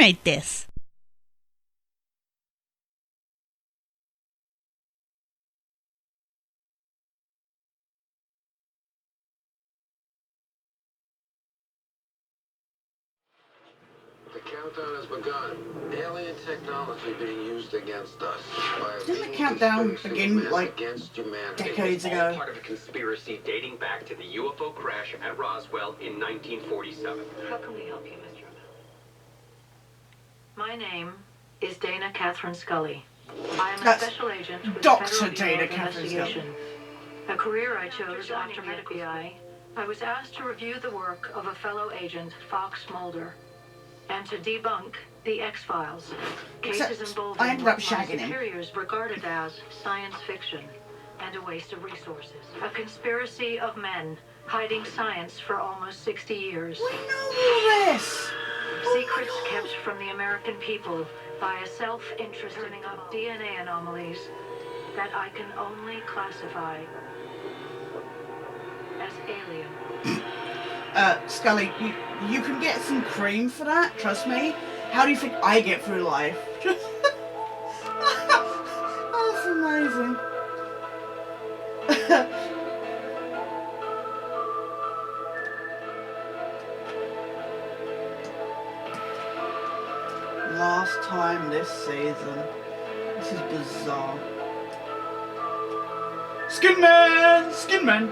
made this? The countdown has begun. Alien technology being used against us. Didn't the countdown begin like decades ago? Part of a conspiracy dating back to the UFO crash at Roswell in 1947. How can we help you, Mr. O'Malley? My name is Dana Catherine Scully. I am a special agent with the Federal Bureau of Investigation. A career I chose after the FBI. I was asked to review the work of a fellow agent, Fox Mulder, and to debunk the X-Files, cases involving what my superiors regarded as science fiction and a waste of resources. A conspiracy of men hiding science for almost 60 years. We know all this! Secrets kept from the American people by a self-interest turning up DNA anomalies that I can only classify as alien. Scully, you can get some cream for that, trust me. How do you think I get through life? That's amazing. Last time this season. This is bizarre. Skin Man! Skin Man!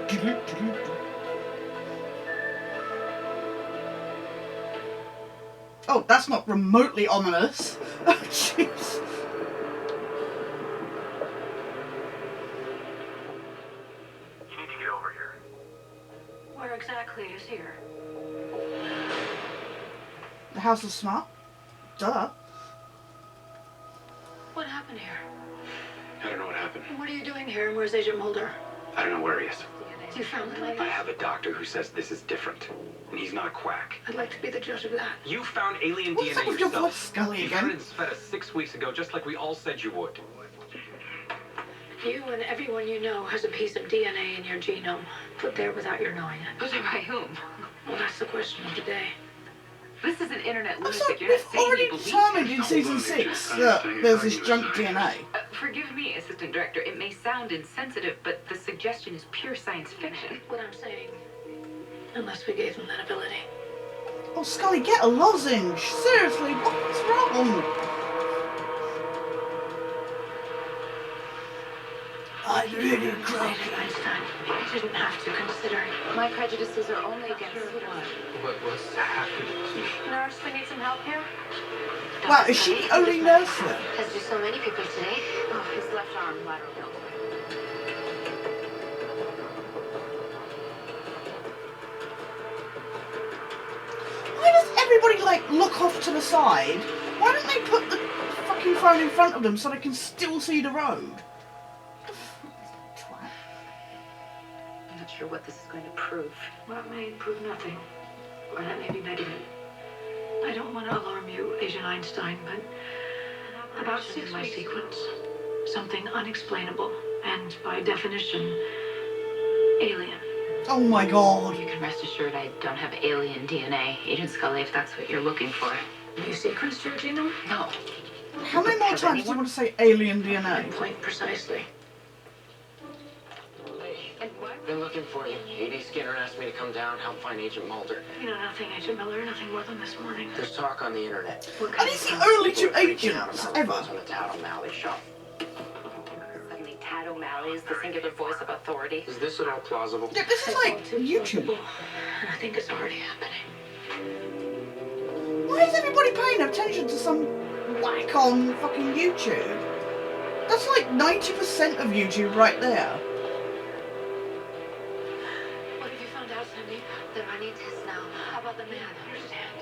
Oh, that's not remotely ominous. Oh, jeez. You need to get over here. Where exactly is here? The House of Smart? Duh. What happened here? I don't know what happened. What are you doing here, and where's Agent Mulder? I don't know where he is. You found the lady? I have a doctor who says this is different, and he's not a quack. I'd like to be the judge of that. You found alien What's DNA up with your yourself. voice, Scully, You found again? it in Sveta 6 weeks ago, just like we all said you would. You and everyone you know has a piece of DNA in your genome, put there without your knowing it. Put there by whom? Well, that's the question of the day. This is an internet I'm lunatic. sorry, You're not we've saying already you believe determined him. in season 6 that there's this junk DNA. Forgive me, Assistant Director. It may sound insensitive, but the suggestion is pure science fiction. What I'm saying, unless we gave them that ability. Oh, Scully, get a lozenge! Seriously, what's wrong? I really crazy. Einstein, I didn't have to consider it. My prejudices are only against What's happening to me? Nurse, we need some help here. Wow, is she the only nurse there? Has to so many people today. Oh, his left arm lateral belt. Why does everybody, like, look off to the side? Why don't they put the fucking phone in front of them so they can still see the road? Twat. I'm not sure what this is going to prove. Well, it may prove nothing. Or that may be negative. I don't want to alarm you, Agent Einstein, but about 6 my sequence. Something unexplainable, and by definition, alien. Oh my god. You can rest assured I don't have alien DNA. Agent Scully, if that's what you're looking for. You sequenced your genome? No. How many more times do you want to say alien DNA? Point precisely. And what? Been looking for you. Edie Skinner asked me to come down, help find Agent Mulder. You know nothing, Agent Miller, nothing more than this morning. There's talk on the internet. What And kind it's of the only two agents ever. On the Tad O'Malley show. Suddenly Tad O'Malley is the singular voice of authority. Is this at all plausible? Yeah, this is like YouTube. And I think it's already happening. Why is everybody paying attention to some whack on fucking YouTube? That's like 90% of YouTube right there. What have you found out, Cindy? Then I need tests now. How about the man? Understand?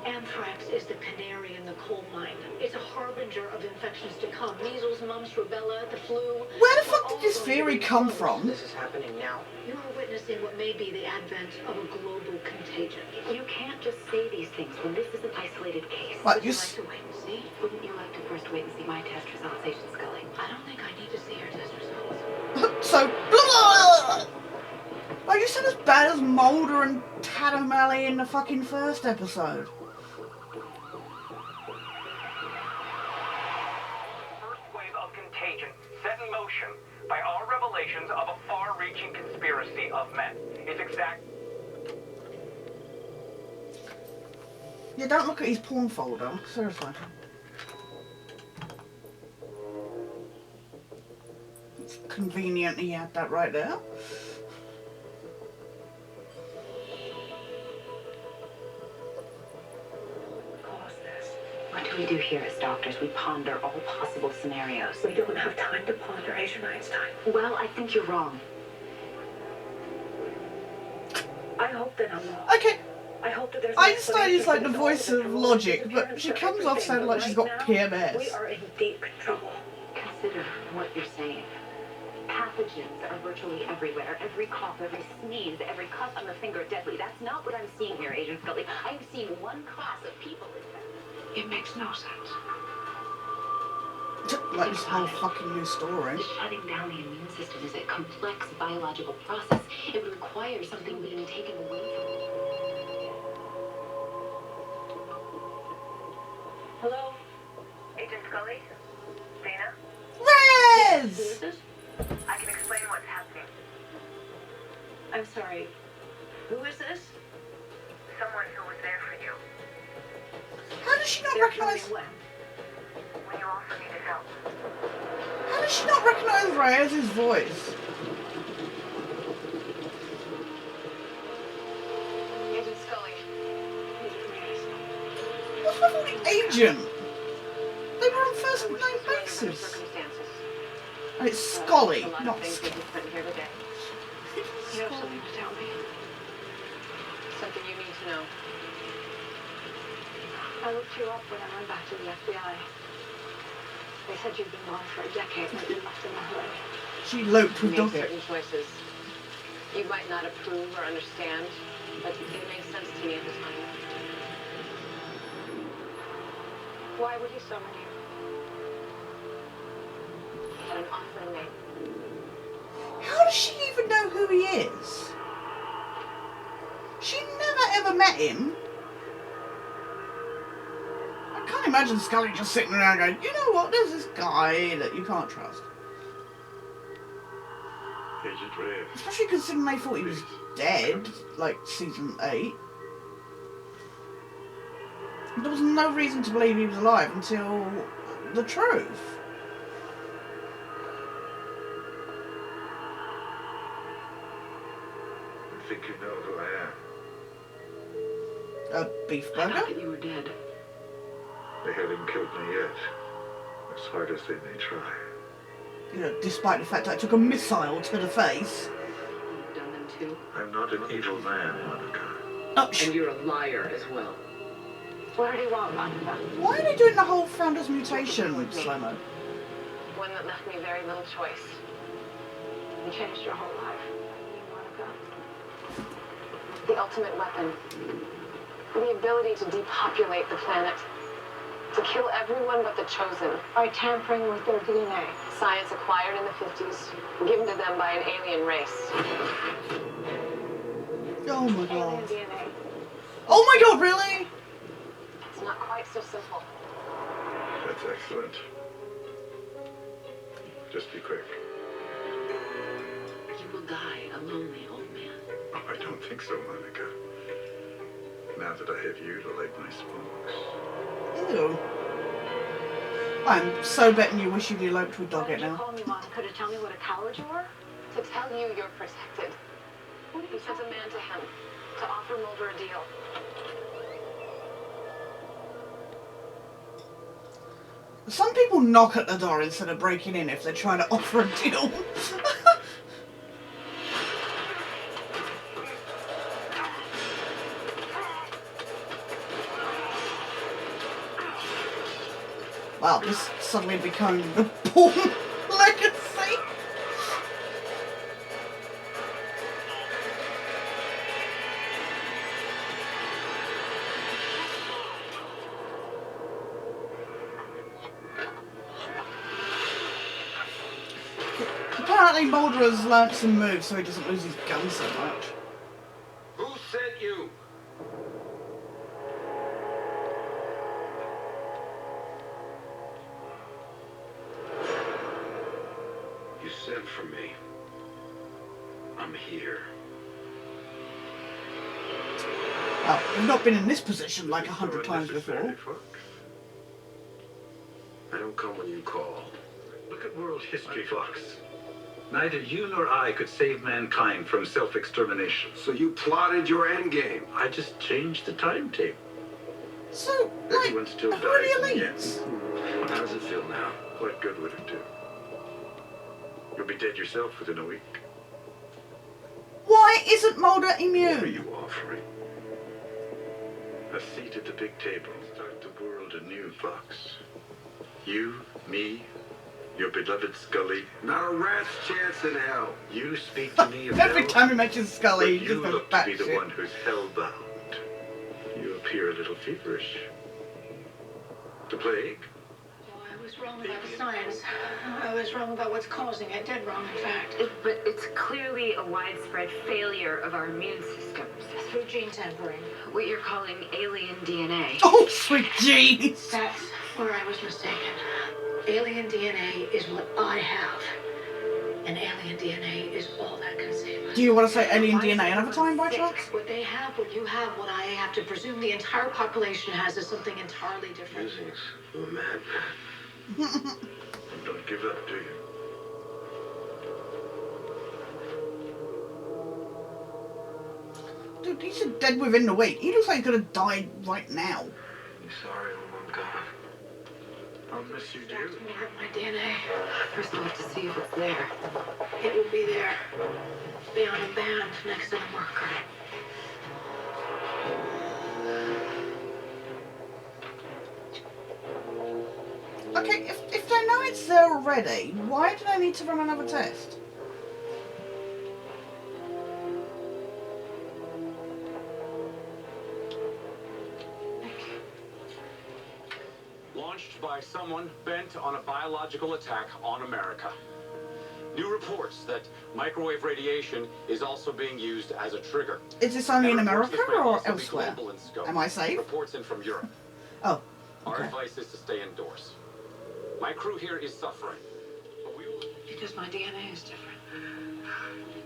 Anthrax is the canary in the coal mine. It's a harbinger of infections to come. Measles, mumps, rubella, the flu. Where the fuck did this theory come from? This is happening now. You are witnessing what may be the advent of a global contagion. You can't just say these things when this is an isolated case. What, Would you you like to wait and see? Wouldn't you like to first wait and see my test results, Agent Scully? I don't think I need to see your test results. So, blah, blah. Like, you said as bad as Mulder and Tad O'Malley in the fucking first episode. contagion set in motion by our revelations of a far-reaching conspiracy of men. It's exact. Yeah, don't look at his porn folder. Seriously. It's convenient he had that right there. What do we do here as doctors? We ponder all possible scenarios. We don't have time to ponder, Agent Einstein. Well, I think you're wrong. I hope that I'm wrong. Okay. I hope that there's Einstein is like the voice of logic, but she comes off sounding like she's got PMS. We are in deep trouble. Consider what you're saying. Pathogens are virtually everywhere. Every cough, every sneeze, every cut on the finger deadly. That's not what I'm seeing here, Agent Scully. I'm seeing one class of people infected. It makes no sense. Like this whole fucking new story. Shutting down the immune system is a complex biological process. It would require something being taken away from it. Hello? Agent Scully? Dana? Rez! Who is this? I can explain what's happening. I'm sorry. Who is this? Someone who was there for you. How does she not They're recognise? coming When you also needed help. How does she not recognise Rez's voice? Agent Scully. What's with all the agent? They were on first name basis. And it's Scully, not Scully. You have something to tell me. Something you need to know. I looked you up when I went back to the FBI. They said you'd been gone for a decade and you left in a hurry. She eloped with You make Doggett. certain choices you might not approve or understand, but it makes sense to me at the time. Why would he summon you? He had an offer to make. How does she even know who he is? She never ever met him. I can't imagine Scully just sitting around going, you know what, there's this guy that you can't trust. Agent Reyes. Especially considering they thought he was dead, like season 8. There was no reason to believe he was alive until the truth. I think you know who I am. A beef I burger? thought that you were dead. They haven't killed me yet, as hard as they may try. You know, despite the fact I took a missile to the face. You've done them too. I'm not an evil man, Monica. Oh, And you're a liar as well. What did he want, Monica? why are they doing the whole Founder's Mutation slow-mo? One that left me very little choice. You changed your whole life. Monica. The ultimate weapon. The ability to depopulate the planet. To kill everyone but the chosen. By tampering with their DNA. Science acquired in the 50s, given to them by an alien race. Oh my Alien god. DNA. Oh my god, really? It's not quite so simple. That's excellent. Just be quick. You will die a lonely old man. Oh, I don't think so, Monica. Now that I have you to light my sparks. Ew. I'm so betting you wish you'd eloped with Why Doggett did you now. call me, Monica, to tell me what a coward you were? To tell you you're protected. He sent a man to him to offer Mulder a deal. Some people knock at the door instead of breaking in if they're trying to offer a deal. Wow, this suddenly became the porn legacy. Apparently Mulder has learnt some moves so he doesn't lose his gun so much. Who sent you? sent for me. I'm here. Well, I've not been in this position like 100 So times before. unnecessary, Fox. I don't come when you call. Look at world history, Fox. Neither you nor I could save mankind from self-extermination. So you plotted your endgame. I just changed the timetable. So, like, Everyone still who are dies the in the end. elites? How does it feel now? What good would it do? You'll be dead yourself within a week. Why isn't Mulder What are immune? you offering? A seat at the big table. Start the world anew, Fox. You, me, your beloved Scully. Not a rat's chance in hell. You speak to me of Every hell, time he mentions Scully, but he you just goes look to be the batshit. one who's hellbound. You appear a little feverish. The plague? Oh, I was wrong about the science. I was wrong about what's causing it. Dead wrong, in fact. But it's clearly a widespread failure of our immune systems. Through gene tampering. What you're calling alien DNA. Oh, sweet jeez! That's where I was mistaken. Alien DNA is what I have. And alien DNA is all that can save us. Do you want to say alien Why is DNA another time by everyone chance? sick? What they have, what you have, what I have to presume the entire population has is something entirely different. Using us for a madman. You don't give up, do you? Dude, he's dead within the week. He looks like he's gonna die right now. You sorry when I'm gone? I'll miss you, Back dear. to me with my DNA. First, I'll have to see if it's there. It will be there. Be on a band next to the marker. Okay, if they know it's there already, why do they need to run another test? Launched by someone bent on a biological attack on America. New reports that microwave radiation is also being used as a trigger. Is this only in And reports America this may or also be elsewhere? global in scope. Am I safe? Reports in from Europe. Oh, Our okay. advice is to stay indoors. My crew here is suffering, but we will... Because my DNA is different.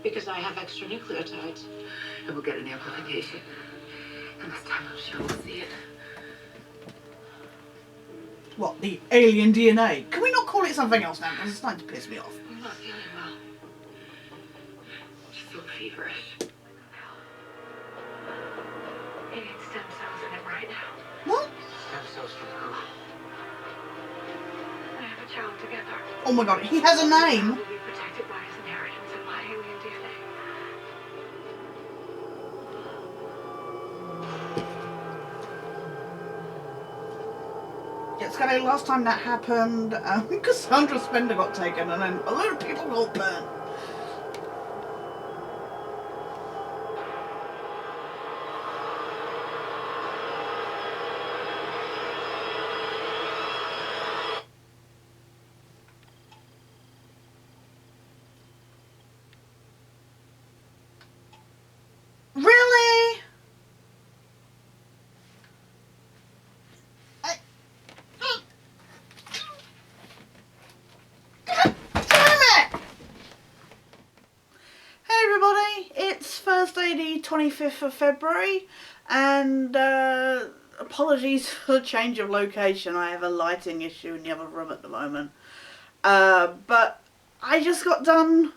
Because I have extra nucleotides. And we'll get an amplification. And this time I'm sure we'll see it. What, the alien DNA? Can we not call it something else now? Because it's starting to piss me off. I'm not feeling well. Just feel feverish. He needs stem cells in him right now. What? Stem cells from who? I have a child together. Oh my god, he has a name! He will be protected by his inheritance of my alien DNA. Yeah, Scully, last time that happened, Cassandra Spender got taken and then a lot of people got burnt. Really? God damn it! Hey everybody, it's Thursday the 25th of February and apologies for the change of location. I have a lighting issue in the other room at the moment. But I just got done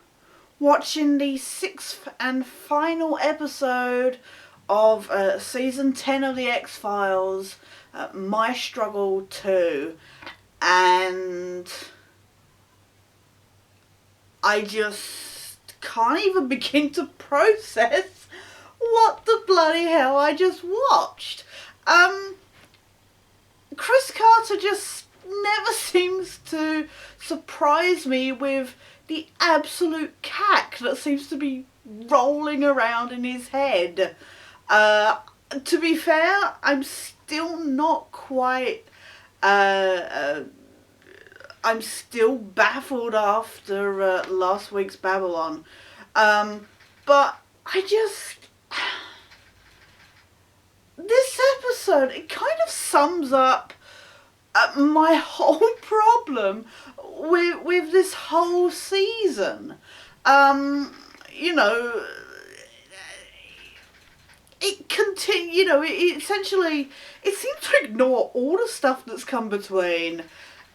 watching the 6th and final episode of season 10 of the X-Files, My Struggle 2, and I just can't even begin to process what the bloody hell I just watched. Chris Carter just never seems to surprise me with the absolute cack that seems to be rolling around in his head. To be fair, I'm still not quite... I'm still baffled after last week's Babylon. But I just... This episode, it kind of sums up my whole problem with this whole season. You know, it essentially, it seems to ignore all the stuff that's come between,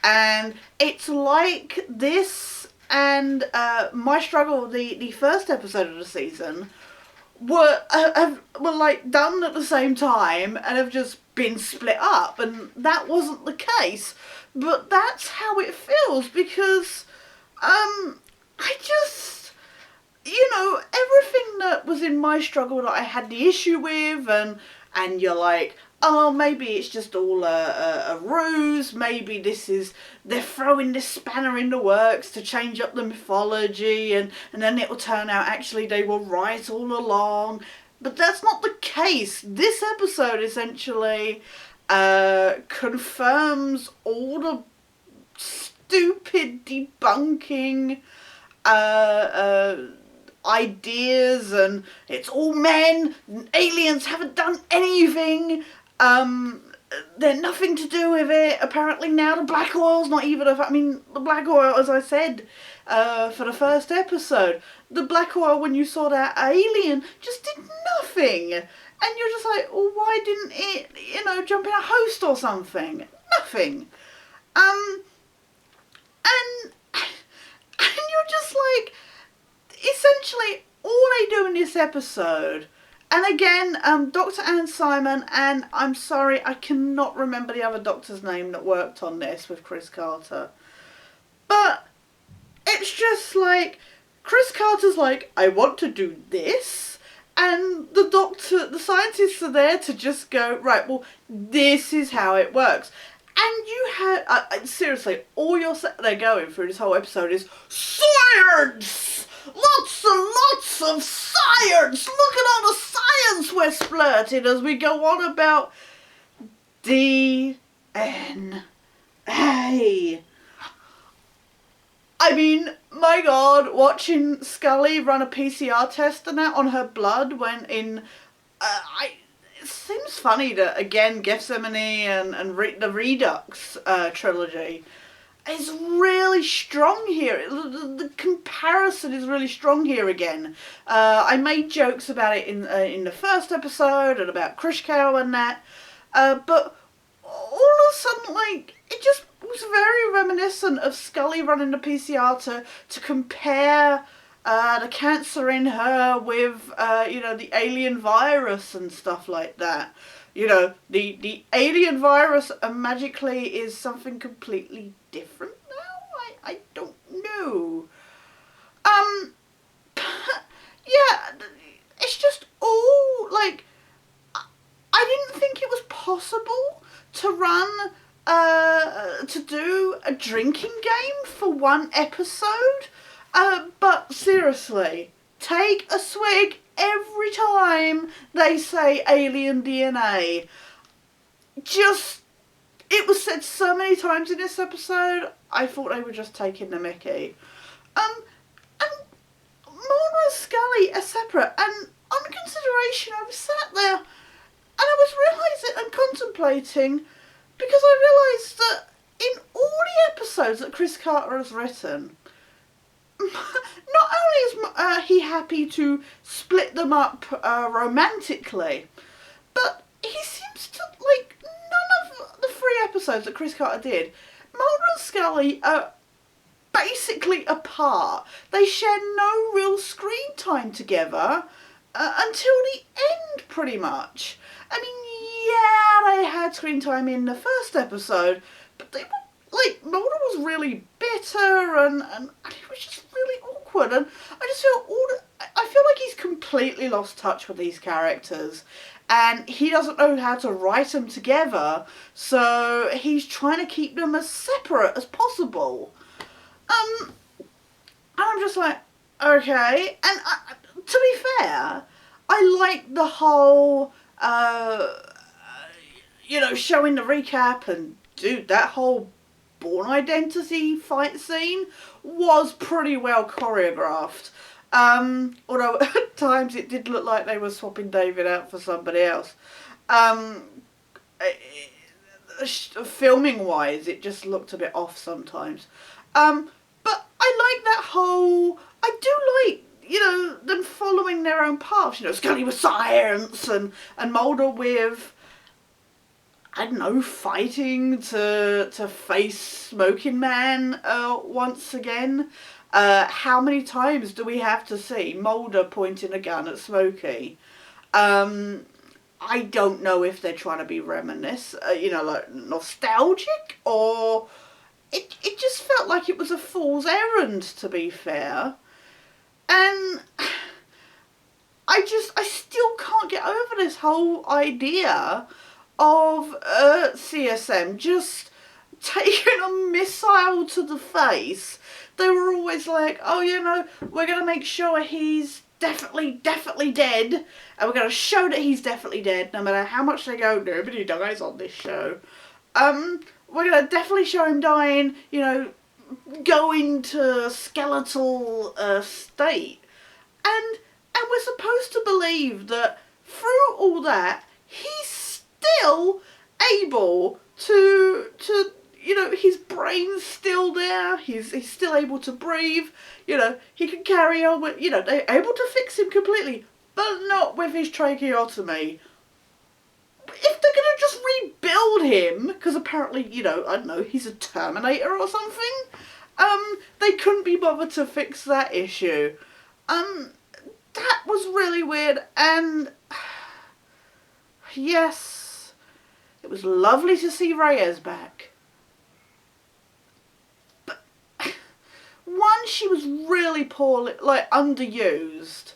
and it's like this and My Struggle, the first episode of the season, were like done at the same time and have just been split up, and that wasn't the case, but that's how it feels, because I just, everything that was in My Struggle that I had the issue with, and you're like, oh, maybe it's just all a ruse, maybe they're throwing this spanner in the works to change up the mythology, and then it'll turn out actually they were right all along. But that's not the case. This episode essentially confirms all the stupid debunking ideas, and it's all men, aliens haven't done anything, they're nothing to do with it. Apparently now the black oil's not even the black oil, as I said for the first episode, the black oil, when you saw that alien, just did nothing, and you're just like, well, why didn't it jump in a host or something? Nothing. And you're just like, essentially all they do in this episode, and again, Dr. Anne Simon, and I'm sorry, I cannot remember the other doctor's name that worked on this with Chris Carter, but it's just like, Chris Carter's like, I want to do this, and the scientists are there to just go, right, well, this is how it works. And you had, seriously, all they're going through this whole episode is science! Lots and lots of science! Look at all the science we're splurting as we go on about DNA. I mean, my God, watching Scully run a PCR test and that on her blood when in, it seems funny that, again, Gethsemane and the Redux trilogy is really strong here. The comparison is really strong here again. I made jokes about it in the first episode and about Krishkow and that, but all of a sudden, like, it just was very reminiscent of Scully running the PCR to compare the cancer in her with, the alien virus and stuff like that. The alien virus magically is something completely different now? I don't know. Yeah, it's just all, like, I didn't think it was possible to run, to do a drinking game for one episode. But seriously, take a swig every time they say alien DNA. It was said so many times in this episode, I thought they were just taking the mickey. And Mulder and Scully are separate, and on consideration, I was sat there, and I was realising and contemplating, because I realised that in all the episodes that Chris Carter has written, not only is he happy to split them up romantically, but he seems to, like, none of the 3 episodes that Chris Carter did, Mulder and Scully are basically apart. They share no real screen time together until the end, pretty much. I mean, yeah, they had screen time in the first episode, but they were, like, Mulder was really bitter, and it was just really awkward, and I just feel I feel like he's completely lost touch with these characters, and he doesn't know how to write them together, so he's trying to keep them as separate as possible. And I'm just like, okay, and to be fair, I like the whole, showing the recap, and dude, that whole Bourne Identity fight scene was pretty well choreographed. Although at times it did look like they were swapping David out for somebody else. filming wise, it just looked a bit off sometimes. But I like that whole. I do like, you know, them following their own paths. You know, Scully with science and Mulder with, I don't know, fighting to face Smoking Man once again. How many times do we have to see Mulder pointing a gun at Smokey? I don't know if they're trying to be you know, like nostalgic, or it just felt like it was a fool's errand, to be fair. And I still can't get over this whole idea of CSM just taking a missile to the face. They were always like, oh, you know, we're going to make sure he's definitely dead, and we're going to show that he's definitely dead, no matter how much they go, nobody dies on this show. We're going to definitely show him dying, you know, go into skeletal state. And we're supposed to believe that through all that, he's still able to you know, his brain's still there, he's still able to breathe, you know, he can carry on with, you know, they're able to fix him completely, but not with his tracheotomy. If they're going to just rebuild him, because apparently, you know, I don't know, he's a Terminator or something, they couldn't be bothered to fix that issue. That was really weird, and yes, it was lovely to see Reyes back. But one, she was really poorly, like, underused.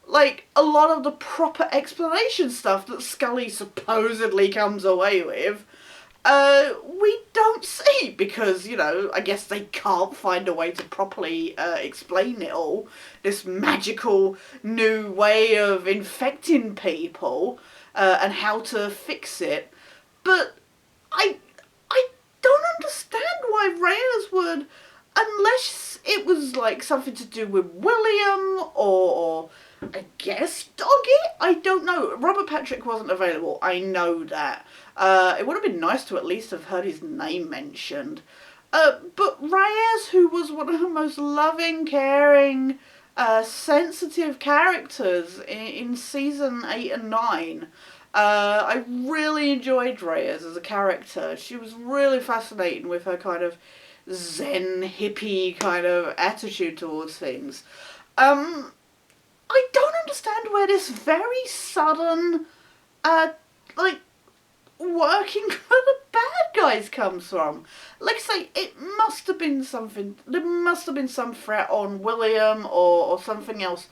Like, a lot of the proper explanation stuff that Scully supposedly comes away with, we don't see, because, you know, I guess they can't find a way to properly explain it all. This magical new way of infecting people and how to fix it. But I don't understand why Reyes would, unless it was like something to do with William or I guess Doggy? I don't know. Robert Patrick wasn't available. I know that. It would have been nice to at least have heard his name mentioned. But Reyes, who was one of the most loving, caring, sensitive characters in season 8 and 9, I really enjoyed Reyes as a character. She was really fascinating with her kind of zen, hippie kind of attitude towards things. I don't understand where this very sudden, like, working for the bad guys comes from. Like I say, it must have been something, there must have been some threat on William or something else.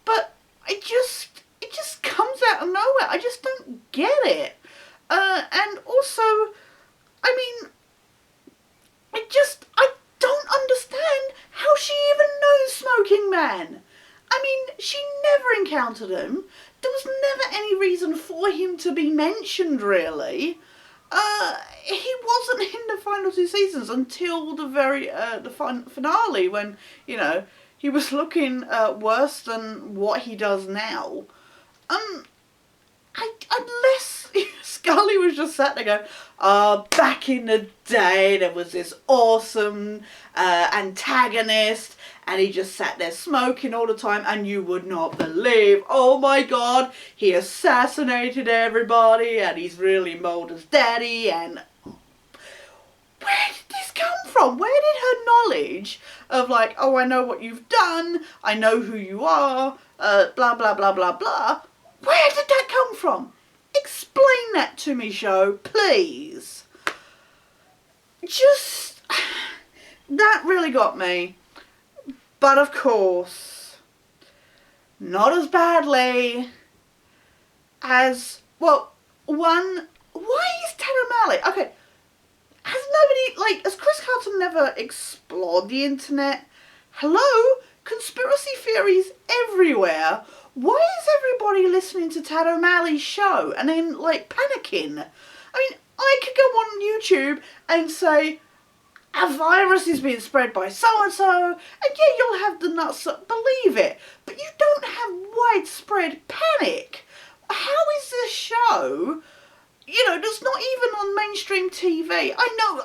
But it just comes out of nowhere. I just don't get it. And also, I mean, I don't understand how she even knows Smoking Man. I mean, she never encountered him. There was never any reason for him to be mentioned, really. He wasn't in the final 2 seasons until the very the finale, when, you know, he was looking worse than what he does now. Unless Scully was just sat there going, back in the day there was this awesome antagonist, and he just sat there smoking all the time, and you would not believe, oh my god, he assassinated everybody, and he's really Mulder's daddy, and where did this come from? Where did her knowledge of, like, oh, I know what you've done, I know who you are, blah blah blah blah blah, where did that come from? Explain that to me, show, please. Just, that really got me. But of course, not as badly as, well, one, why is Ted O'Malley? Okay, has nobody, like, has Chris Carlton never explored the internet? Hello? Conspiracy theories everywhere. Why is everybody listening to Ted O'Malley's show and then, like, panicking? I mean, I could go on YouTube and say, a virus is being spread by so-and-so, and yeah, you'll have the nuts that believe it, but you don't have widespread panic. How is this show you know, that's not even on mainstream TV. I know,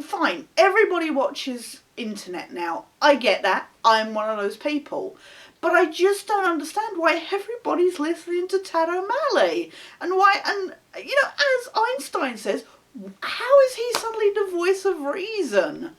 fine, everybody watches internet now. I get that. I'm one of those people. But I just don't understand why everybody's listening to Tad O'Malley. And why, and, you know, as Einstein says, how is he suddenly the voice of reason?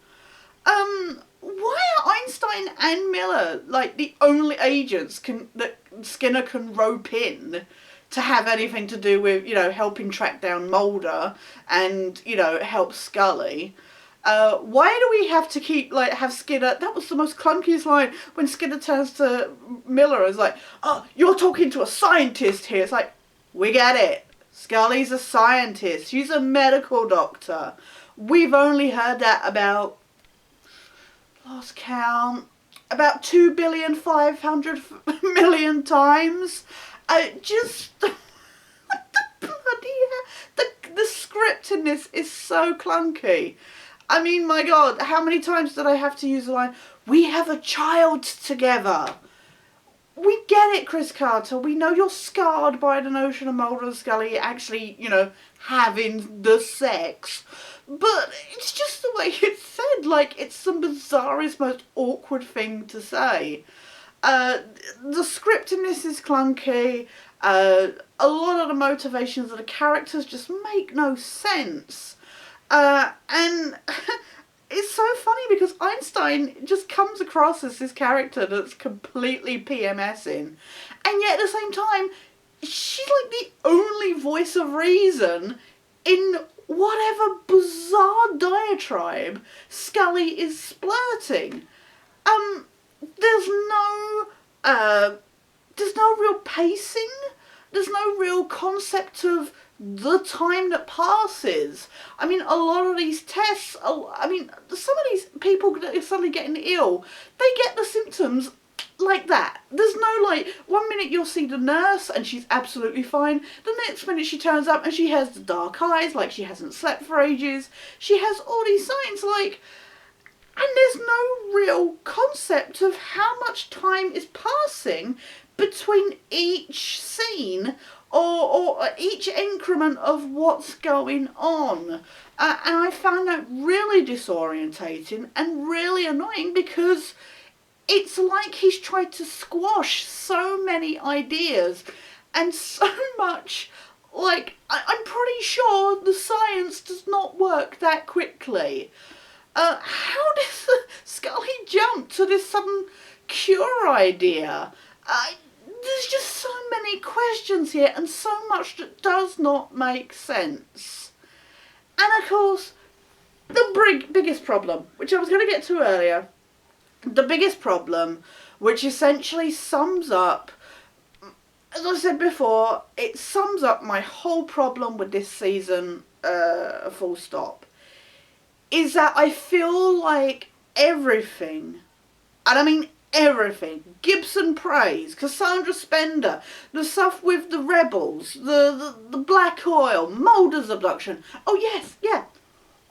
Why are Einstein and Miller, like, the only agents that Skinner can rope in to have anything to do with, you know, helping track down Mulder and, you know, help Scully? Why do we have to keep, like, have Skinner... That was the most clunkiest line when Skinner turns to Miller and is like, oh, you're talking to a scientist here. It's like, we get it. Scully's a scientist. She's a medical doctor. We've only heard that about, lost count, about 2,500,000,000 times. Just... what the bloody hell? The script in this is so clunky. I mean, my God, how many times did I have to use the line, we have a child together? We get it, Chris Carter. We know you're scarred by the notion of Mulder and Scully actually, you know, having the sex. But it's just the way it's said. Like, it's the bizarrest, most awkward thing to say. The script in this is clunky. A lot of the motivations of the characters just make no sense. And it's so funny because Einstein just comes across as this character that's completely PMSing. And yet at the same time, she's like the only voice of reason in whatever bizarre diatribe Scully is splurting. There's no real pacing. There's no real concept of the time that passes. I mean, a lot of these tests, I mean, some of these people that are suddenly getting ill, they get the symptoms like that. There's no, like, 1 minute you'll see the nurse and she's absolutely fine. The next minute she turns up and she has the dark eyes, like she hasn't slept for ages. She has all these signs, like, and there's no real concept of how much time is passing between each scene or each increment of what's going on. And I found that really disorientating and really annoying because it's like he's tried to squash so many ideas and so much, like, I'm pretty sure the science does not work that quickly. How does Scully jump to this sudden cure idea? There's just so many questions here and so much that does not make sense. And of course, the biggest problem, which I was going to get to earlier, the biggest problem, which essentially sums up, as I said before, it sums up my whole problem with this season, full stop, is that I feel like everything, and I mean everything, Gibson praise, Cassandra Spender, the stuff with the rebels, the black oil, Mulder's abduction. Oh yes, yeah.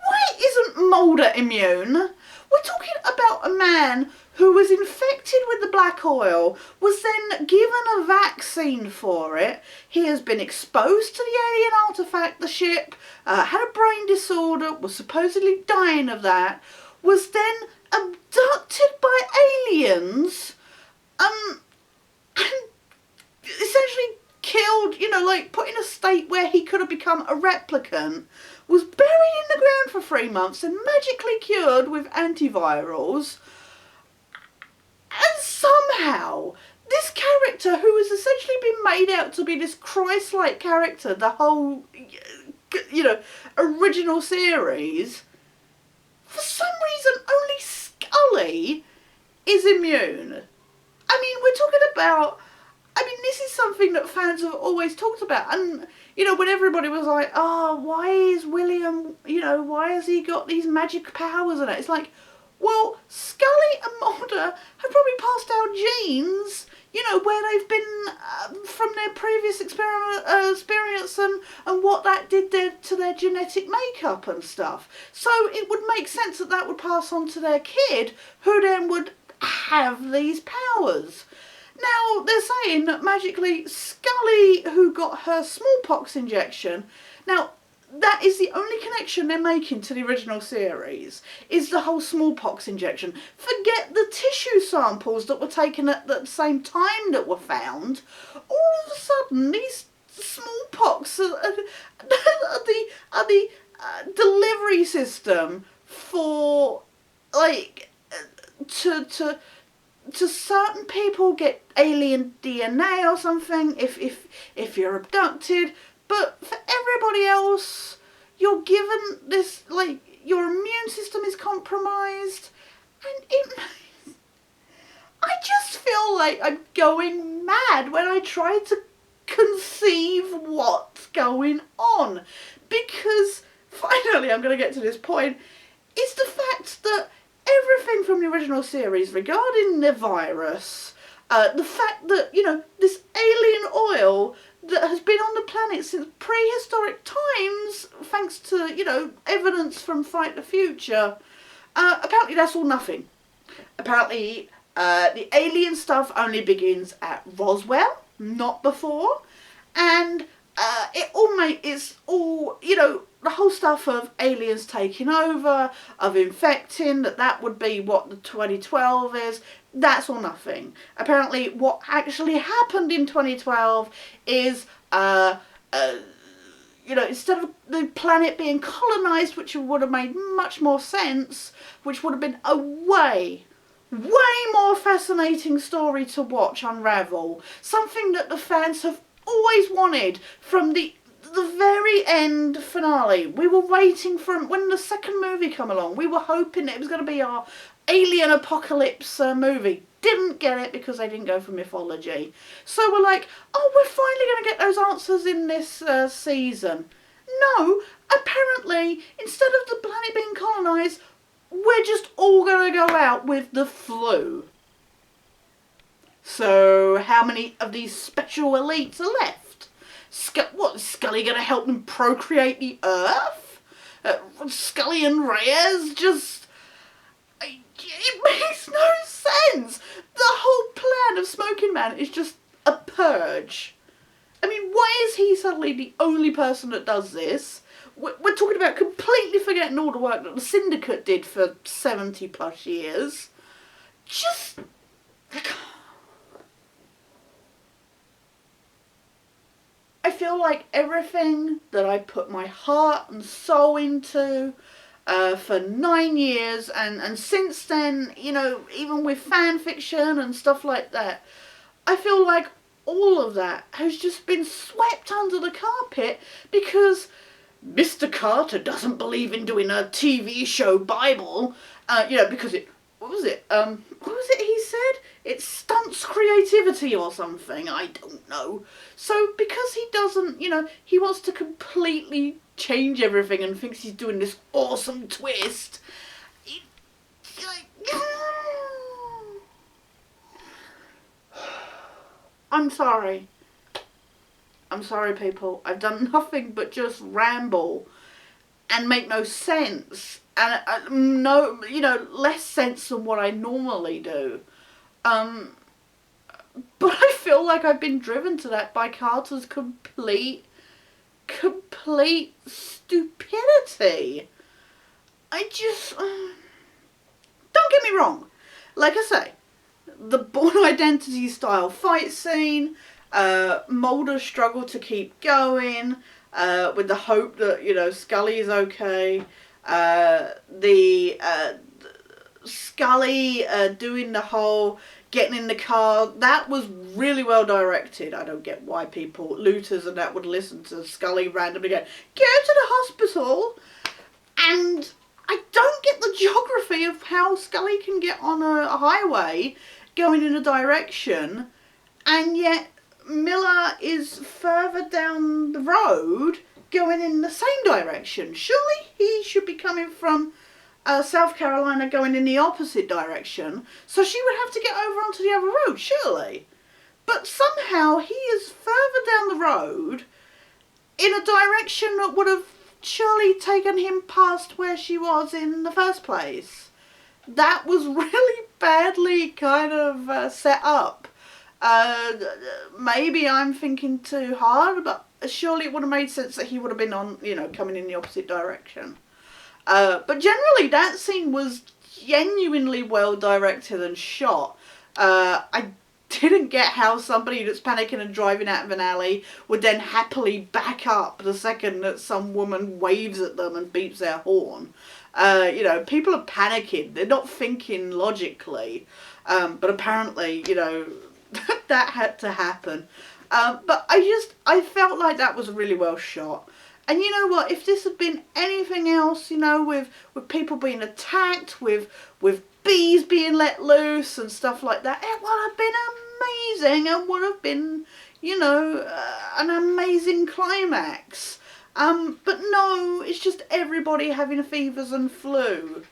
Why isn't Mulder immune? We're talking about a man who was infected with the black oil, was then given a vaccine for it. He has been exposed to the alien artifact, the ship, had a brain disorder, was supposedly dying of that, was then abducted by aliens, and essentially killed, you know, like put in a state where he could have become a replicant, was buried in the ground for 3 months and magically cured with antivirals. And somehow, this character, who has essentially been made out to be this Christ-like character, the whole, you know, original series, for some reason only Scully is immune. I mean, we're talking about, I mean, this is something that fans have always talked about. And, you know, when everybody was like, oh, why is William, you know, why has he got these magic powers and it? It's like, well, Scully and Mulder have probably passed out genes, you know, where they've been from their previous experience and what that did to their genetic makeup and stuff. So it would make sense that that would pass on to their kid, who then would have these powers. Now, they're saying that magically Scully, who got her smallpox injection, Now, that is the only connection they're making to the original series, is the whole smallpox injection. Forget the tissue samples that were taken at the same time that were found. All of a sudden, these smallpox are the delivery system for, like, to certain people get alien DNA or something if you're abducted. But for everybody else, you're given this, like, your immune system is compromised. And I just feel like I'm going mad when I try to conceive what's going on. Because, finally, I'm going to get to this point, is the fact that everything from the original series regarding the virus, the fact that, you know, this alien oil that has been on the planet since prehistoric times, thanks to, you know, evidence from Fight the Future, apparently that's all nothing. Apparently the alien stuff only begins at Roswell, not before, and it's all, you know, the whole stuff of aliens taking over, of infecting, that would be what the 2012 is, that's all nothing. Apparently what actually happened in 2012 is, you know, instead of the planet being colonised, which would have made much more sense, which would have been a way more fascinating story to watch unravel, something that the fans have always wanted from the very end finale. We were waiting for, when the second movie come along, we were hoping it was going to be our alien apocalypse movie. Didn't get it because they didn't go for mythology. So we're like, oh, we're finally going to get those answers in this season. No, apparently, instead of the planet being colonised, we're just all going to go out with the flu. So how many of these special elites are left? What, is Scully going to help them procreate the Earth? Scully and Reyes just... It makes no sense. The whole plan of Smoking Man is just a purge. I mean, why is he suddenly the only person that does this? We're talking about completely forgetting all the work that the Syndicate did for 70 plus years. Just... I feel like everything that I put my heart and soul into for 9 years, and since then, you know, even with fan fiction and stuff like that, I feel like all of that has just been swept under the carpet because Mr. Carter doesn't believe in doing a TV show Bible, you know, because it, what was it he said? It stunts creativity or something, I don't know. So because he doesn't, you know, he wants to completely change everything and thinks he's doing this awesome twist. I'm sorry. I'm sorry, people. I've done nothing but just ramble and make no sense. And no, you know, less sense than what I normally do. But I feel like I've been driven to that by Carter's complete stupidity. I just... don't get me wrong. Like I say, the Bourne Identity style fight scene, Mulder's struggle to keep going, with the hope that, you know, Scully's okay, Scully doing the whole getting in the car, that was really well directed. I don't get why people, looters and that, would listen to Scully randomly go, go to the hospital, and I don't get the geography of how Scully can get on a highway going in a direction, and yet Miller is further down the road going in the same direction. Surely he should be coming from South Carolina going in the opposite direction, so she would have to get over onto the other road, surely. But somehow he is further down the road in a direction that would have surely taken him past where she was in the first place. That was really badly kind of set up. Maybe I'm thinking too hard, but surely it would have made sense that he would have been on, you know, coming in the opposite direction. But generally, that scene was genuinely well directed and shot. I didn't get how somebody that's panicking and driving out of an alley would then happily back up the second that some woman waves at them and beeps their horn. You know, people are panicking. They're not thinking logically. But apparently, you know, that had to happen. But I felt like that was really well shot. And you know what, if this had been anything else, you know, with people being attacked, with bees being let loose and stuff like that, it would have been amazing and would have been, you know, an amazing climax. But no, it's just everybody having fevers and flu.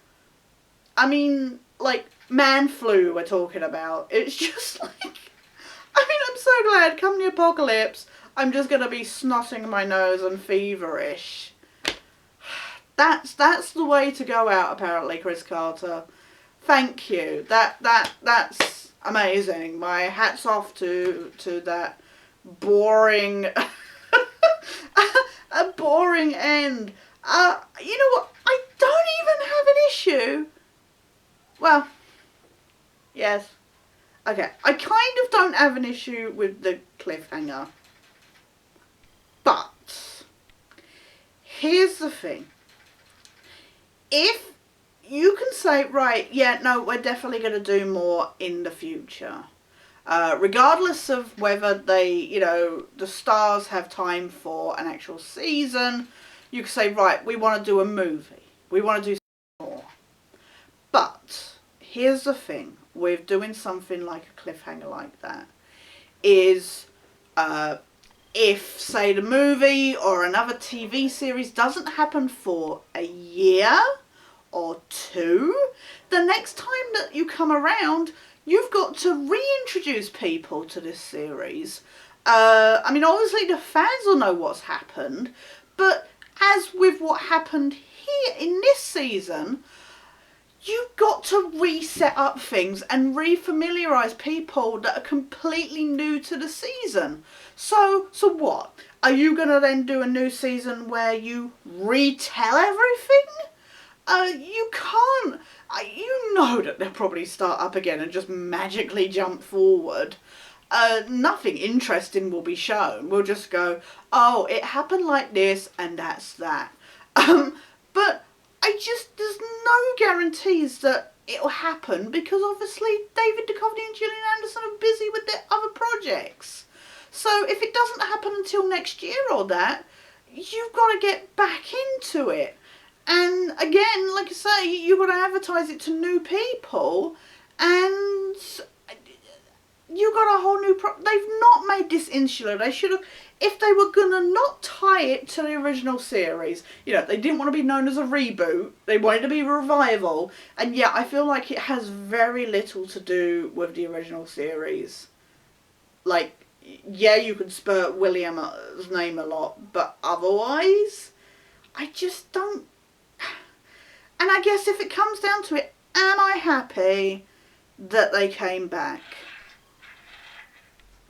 I mean, like, man flu we're talking about. It's just like, I mean, I'm so glad come the apocalypse, I'm just going to be snotting my nose and feverish. That's the way to go out, apparently, Chris Carter. Thank you. That's amazing. My hat's off to that boring, a boring end. You know what? I don't even have an issue. Well, yes. Okay, I kind of don't have an issue with the cliffhanger. But here's the thing. If you can say, right, yeah, no, we're definitely going to do more in the future. Regardless of whether they, you know, the stars have time for an actual season, you can say, right, we want to do a movie. We want to do more. But here's the thing with doing something like a cliffhanger like that is, if, say, the movie or another TV series doesn't happen for a year or two, the next time that you come around, you've got to reintroduce people to this series. I mean, obviously the fans will know what's happened, but as with what happened here in this season, you've got to reset up things and re-familiarise people that are completely new to the season. So what? Are you going to then do a new season where you retell everything? You can't. You know that they'll probably start up again and just magically jump forward. Nothing interesting will be shown. We'll just go, oh, it happened like this and that's that. But there's no guarantees that it'll happen because obviously David Duchovny and Gillian Anderson are busy with their other projects. So if it doesn't happen until next year or that, you've got to get back into it. And again, like I say, you've got to advertise it to new people, and you got a whole new they've not made this insular. They should have, if they were going to not tie it to the original series, you know, they didn't want to be known as a reboot, they wanted to be a revival, and yeah, I feel like it has very little to do with the original series. Like, yeah, you could spurt William's name a lot, but otherwise, I just don't. And I guess if it comes down to it, am I happy that they came back?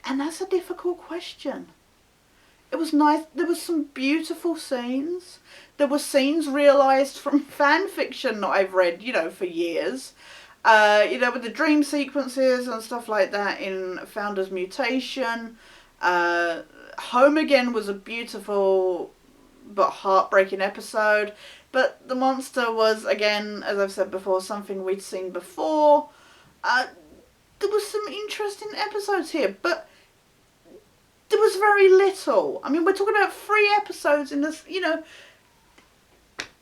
And that's a difficult question. It was nice. There was some beautiful scenes. There were scenes realised from fan fiction that I've read, you know, for years. You know, with the dream sequences and stuff like that in Founder's Mutation. Home Again was a beautiful but heartbreaking episode. But the monster was, again, as I've said before, something we'd seen before. There was some interesting episodes here, but there was very little. I mean, we're talking about 3 episodes in this, you know,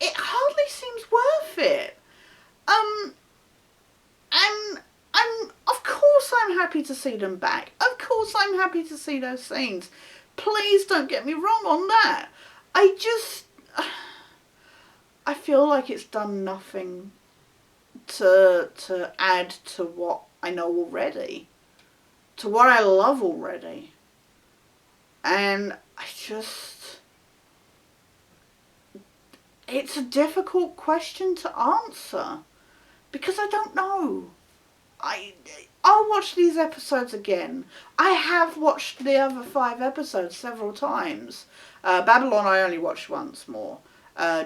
it hardly seems worth it. And of course I'm happy to see them back. Of course I'm happy to see those scenes. Please don't get me wrong on that. I feel like it's done nothing to add to what I know already. To what I love already. And it's a difficult question to answer. Because I don't know. Are watch these episodes again. I have watched the other 5 episodes several times. Babylon I only watched once more,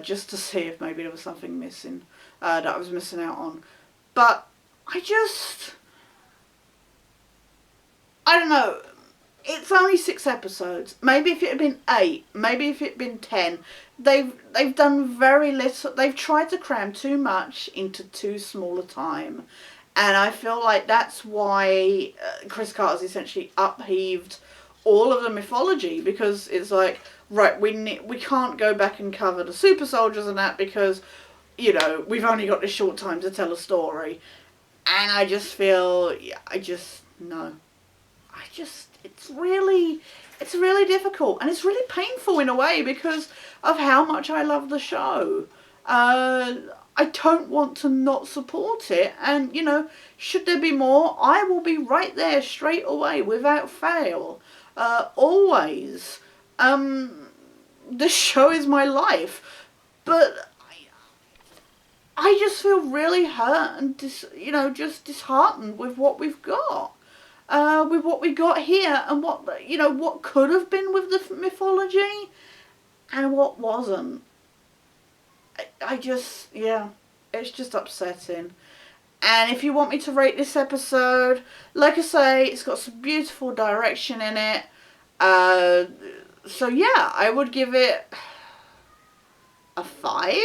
just to see if maybe there was something missing that I was missing out on. But I don't know. It's only 6 episodes. Maybe if it had been 8, maybe if it had been 10. They've done very little. They've tried to cram too much into too small a time. And I feel like that's why Chris Carter's essentially upheaved all of the mythology, because it's like, right, we can't go back and cover the super soldiers and that because, you know, we've only got this short time to tell a story. And I just feel, it's really difficult, and it's really painful in a way because of how much I love the show. I don't want to not support it, and, you know, should there be more, I will be right there straight away without fail. Always. The show is my life, but I just feel really hurt and just disheartened with what we've got. With what we got here, and what could have been with the mythology and what wasn't. It's just upsetting. And if you want me to rate this episode, like I say, it's got some beautiful direction in it. So yeah, I would give it a 5,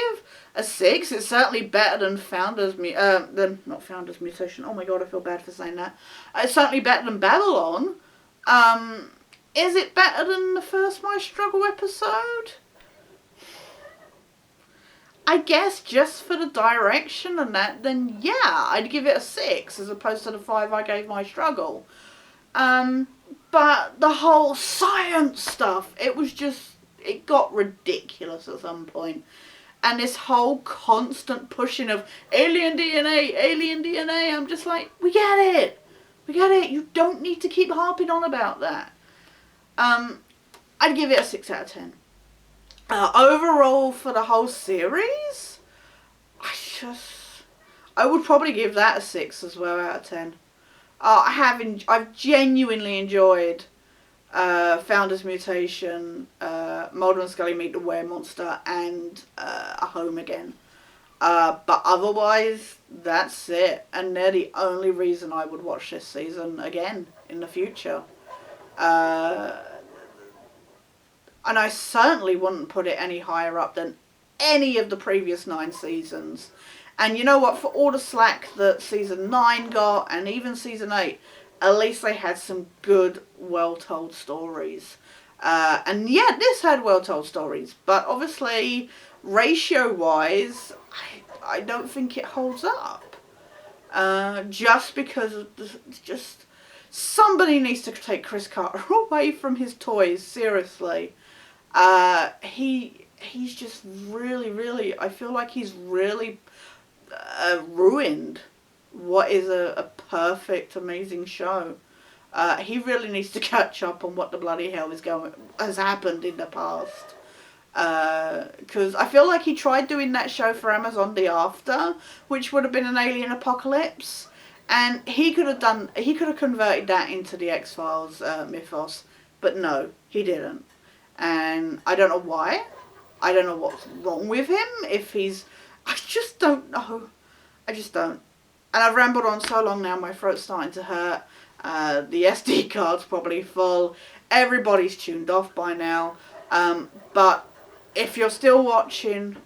a 6. It's certainly better than not Founder's Mutation. Oh my god, I feel bad for saying that. It's certainly better than Babylon. Is it better than the first My Struggle episode? I guess just for the direction and that, then yeah, I'd give it a 6 as opposed to the 5 I gave My Struggle. But the whole science stuff, it got ridiculous at some point. And this whole constant pushing of alien DNA, I'm just like, we get it. You don't need to keep harping on about that. I'd give it a 6 out of 10. Overall for the whole series, I would probably give that a 6 as well out of 10. I've genuinely enjoyed Founder's Mutation, Mulder and Scully Meet the Were-Monster, and A Home Again. But otherwise, that's it. And they're the only reason I would watch this season again in the future. And I certainly wouldn't put it any higher up than any of the previous 9 seasons. And you know what? For all the slack that season 9 got, and even season 8, at least they had some good, well-told stories. And yeah, this had well-told stories. But obviously, ratio-wise, I don't think it holds up. Just because of somebody needs to take Chris Carter away from his toys, seriously. He's just really, I feel like he's really ruined what is a perfect, amazing show. He really needs to catch up on what the bloody hell has happened in the past. Because I feel like he tried doing that show for Amazon, The After, which would have been an alien apocalypse, and he could have converted that into the X-Files mythos, but no, he didn't. And I don't know why. I don't know what's wrong with him. I just don't know. I just don't. And I've rambled on so long now, my throat's starting to hurt. The SD card's probably full. Everybody's tuned off by now. But if you're still watching,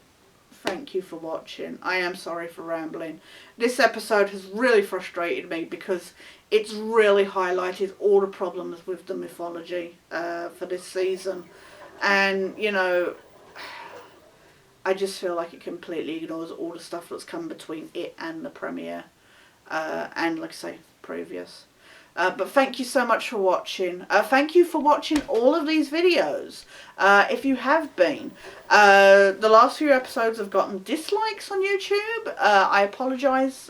thank you for watching. I am sorry for rambling. This episode has really frustrated me because it's really highlighted all the problems with the mythology for this season. And, I just feel like it completely ignores all the stuff that's come between it and the premiere. And, like I say, previous. But thank you so much for watching. Thank you for watching all of these videos. If you have been. The last few episodes have gotten dislikes on YouTube. I apologise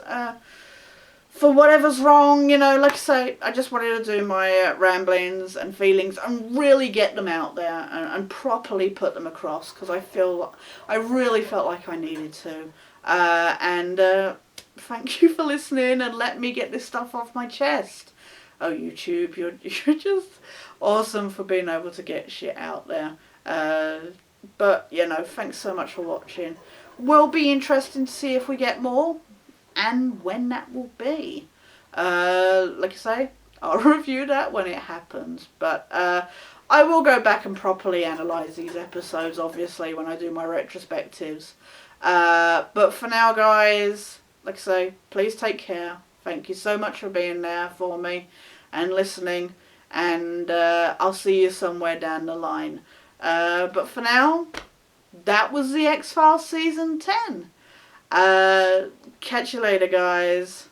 for whatever's wrong. Like I say, I just wanted to do my ramblings and feelings and really get them out there and properly put them across, because I really felt like I needed to. And thank you for listening and let me get this stuff off my chest. Oh, YouTube, you're just awesome for being able to get shit out there. But, you know, thanks so much for watching. Will be interesting to see if we get more and when that will be. Like I say, I'll review that when it happens. But I will go back and properly analyse these episodes, obviously, when I do my retrospectives. But for now, guys, like I say, please take care. Thank you so much for being there for me and listening. And I'll see you somewhere down the line. But for now, that was the X-Files Season 10. Catch you later, guys.